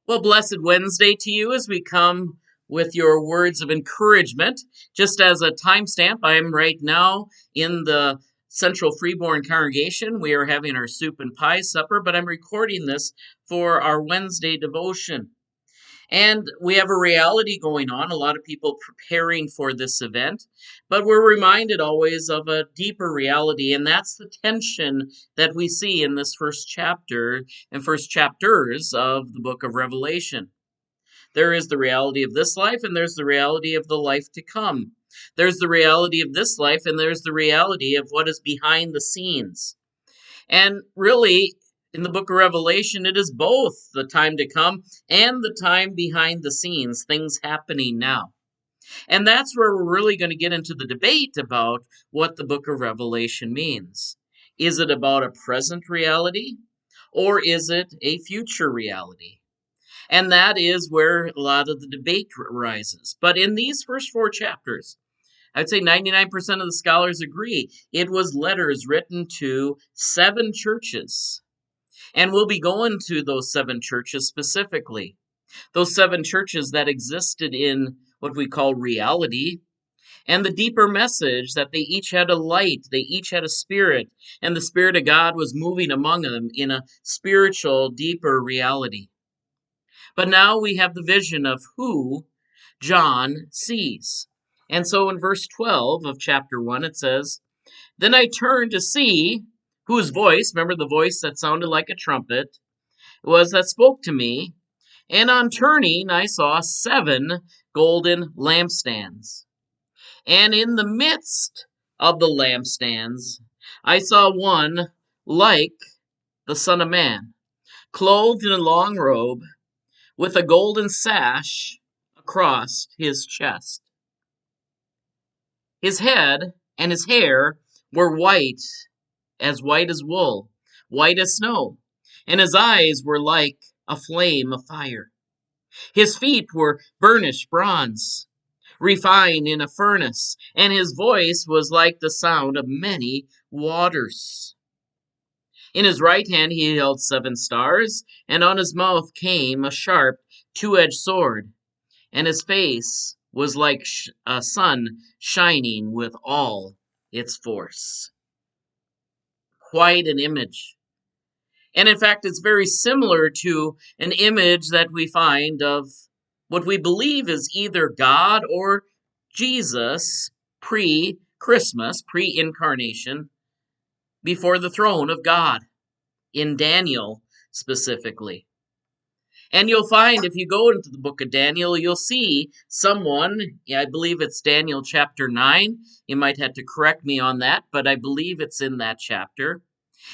Well, blessed Wednesday to you as we come with your words of encouragement. Just as a timestamp, I am right now in the Central Freeborn congregation. We are having our soup and pie supper, but I'm recording this for our Wednesday devotion. And we have a reality going on, a lot of people preparing for this event, but we're reminded always of a deeper reality, and that's the tension that we see in this first chapter and first chapters of the book of Revelation. There is the reality of this life, and there's the reality of the life to come. There's the reality of this life, and there's the reality of what is behind the scenes. And really, in the book of Revelation, it is both the time to come and the time behind the scenes, things happening now. And that's where we're really going to get into the debate about what the book of Revelation means. Is it about a present reality, or is it a future reality? And that is where a lot of the debate arises. But in these first four chapters, I'd say 99% of the scholars agree it was letters written to 7 churches. And we'll be going to those 7 churches specifically. Those 7 churches that existed in what we call reality, and the deeper message that they each had a light, they each had a spirit, and the Spirit of God was moving among them in a spiritual, deeper reality. But now we have the vision of who John sees. And so in verse 12 of chapter 1, it says, Then I turned to see whose voice, remember the voice that sounded like a trumpet, was that spoke to me. And on turning, I saw 7 golden lampstands. And in the midst of the lampstands, I saw one like the Son of Man, clothed in a long robe, with a golden sash across his chest. His head and his hair were white as wool, white as snow, and his eyes were like a flame of fire. His feet were burnished bronze, refined in a furnace, and his voice was like the sound of many waters. In his right hand he held 7 stars, and on his mouth came a sharp, 2-edged sword, and his face was like a sun shining with all its force. Quite an image. And in fact, it's very similar to an image that we find of what we believe is either God or Jesus pre-Christmas, pre-incarnation, before the throne of God, in Daniel specifically. And you'll find if you go into the book of Daniel, you'll see someone, I believe it's Daniel chapter 9. You might have to correct me on that, but I believe it's in that chapter.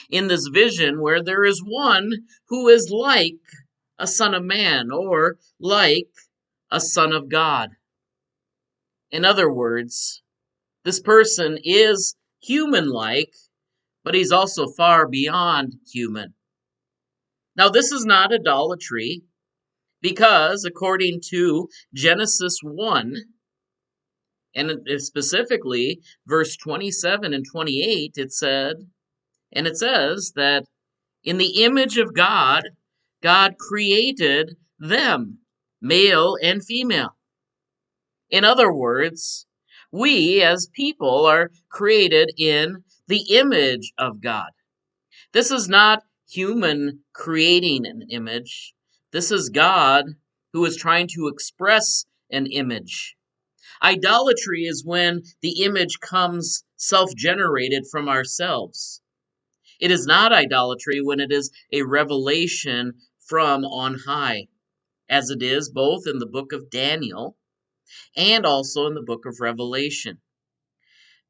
In this vision where there is one who is like a son of man or like a son of God. In other words, this person is human-like, but he's also far beyond human. Now, this is not idolatry, because according to Genesis 1, and specifically verse 27 and 28, it says that in the image of God, God created them, male and female. In other words, we as people are created in the image of God. This is not human creating an image. This is God who is trying to express an image. Idolatry is when the image comes self-generated from ourselves. It is not idolatry when it is a revelation from on high, as it is both in the book of Daniel and also in the book of Revelation.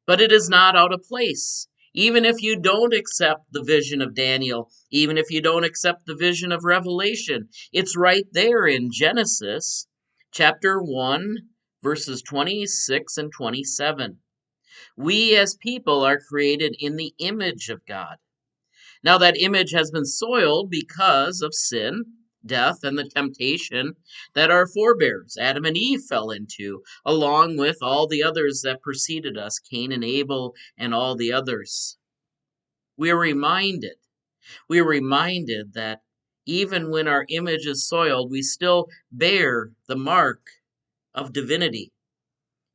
But it is not out of place. Even if you don't accept the vision of Daniel, even if you don't accept the vision of Revelation, it's right there in Genesis chapter 1, verses 26 and 27. We as people are created in the image of God. Now that image has been soiled because of sin, death, and the temptation that our forebears, Adam and Eve, fell into, along with all the others that preceded us, Cain and Abel and all the others. We are reminded that even when our image is soiled, we still bear the mark of divinity.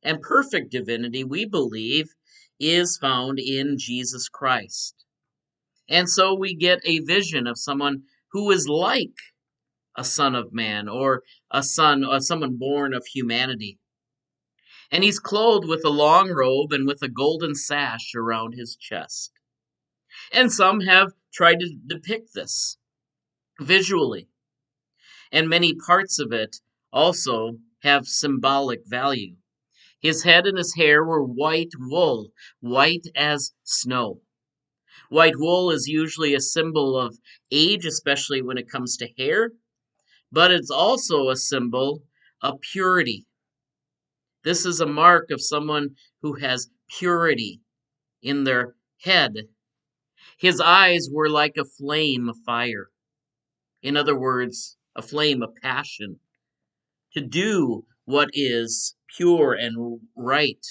And perfect divinity, we believe, is found in Jesus Christ. And so we get a vision of someone who is like a son of man, or someone born of humanity. And he's clothed with a long robe and with a golden sash around his chest. And some have tried to depict this visually, and many parts of it also have symbolic value. His head and his hair were white wool, white as snow. White wool is usually a symbol of age, especially when it comes to hair, but it's also a symbol of purity. This is a mark of someone who has purity in their head. His eyes were like a flame of fire. In other words, a flame of passion to do what is pure and right.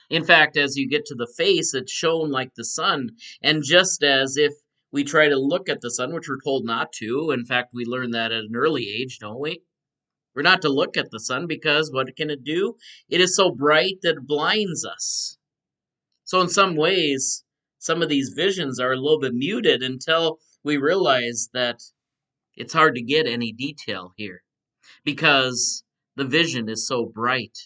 In fact, as you get to the face, it shone like the sun. And just as if we try to look at the sun, which we're told not to, in fact, we learn that at an early age, don't we? We're not to look at the sun because what can it do? It is so bright that it blinds us. So in some ways, some of these visions are a little bit muted until we realize that it's hard to get any detail here because the vision is so bright.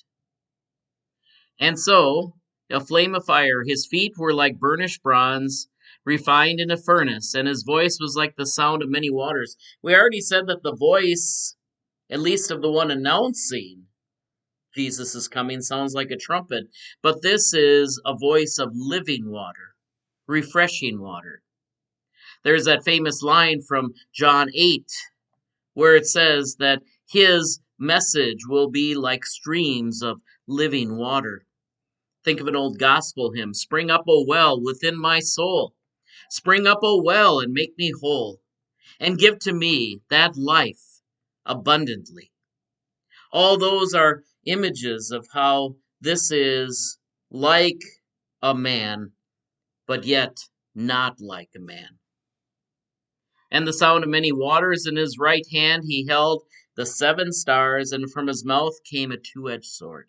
And so, a flame of fire, his feet were like burnished bronze, refined in a furnace, and his voice was like the sound of many waters. We already said that the voice, at least of the one announcing Jesus' coming, sounds like a trumpet, but this is a voice of living water, refreshing water. There's that famous line from John 8, where it says that his message will be like streams of living water. Think of an old gospel hymn, "Spring up, O well, within my soul. Spring up, O well, and make me whole, and give to me that life abundantly." All those are images of how this is like a man, but yet not like a man. And the sound of many waters, in his right hand he held the 7 stars, and from his mouth came a two-edged sword.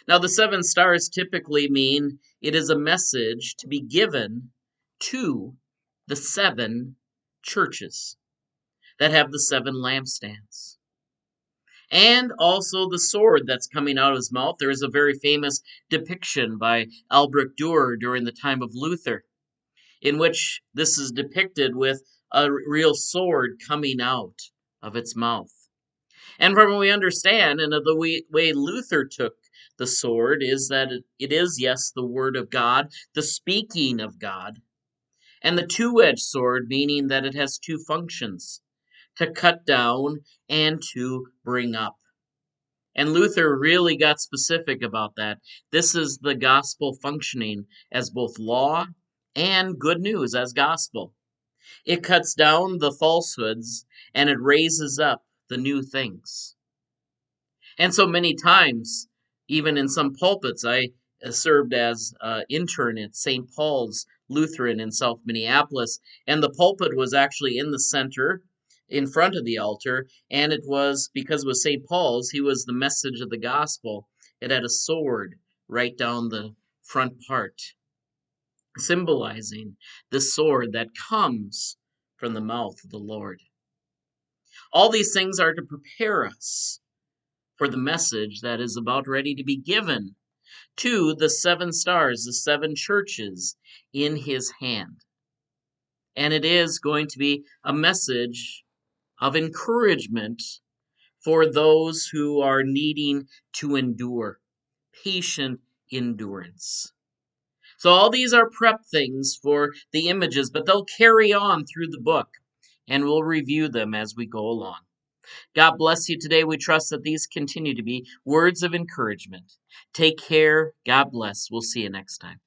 Now, the 7 stars typically mean it is a message to be given to the 7 churches that have the 7 lampstands. And also the sword that's coming out of his mouth. There is a very famous depiction by Albrecht Dürer during the time of Luther, in which this is depicted with a real sword coming out of its mouth. And from what we understand, and of the way Luther took the sword, is that it is, yes, the word of God, the speaking of God, and the two-edged sword, meaning that it has 2 functions, to cut down and to bring up. And Luther really got specific about that. This is the gospel functioning as both law and good news as gospel. It cuts down the falsehoods and it raises up the new things. And so many times, even in some pulpits, I served as an intern at St. Paul's Lutheran in South Minneapolis, and the pulpit was actually in the center, in front of the altar, and it was, because it was St. Paul's, he was the message of the gospel. It had a sword right down the front part, symbolizing the sword that comes from the mouth of the Lord. All these things are to prepare us for the message that is about ready to be given to the 7 stars, the 7 churches in his hand. And it is going to be a message of encouragement for those who are needing to endure, patient endurance. So all these are prep things for the images, but they'll carry on through the book, and we'll review them as we go along. God bless you today. We trust that these continue to be words of encouragement. Take care. God bless. We'll see you next time.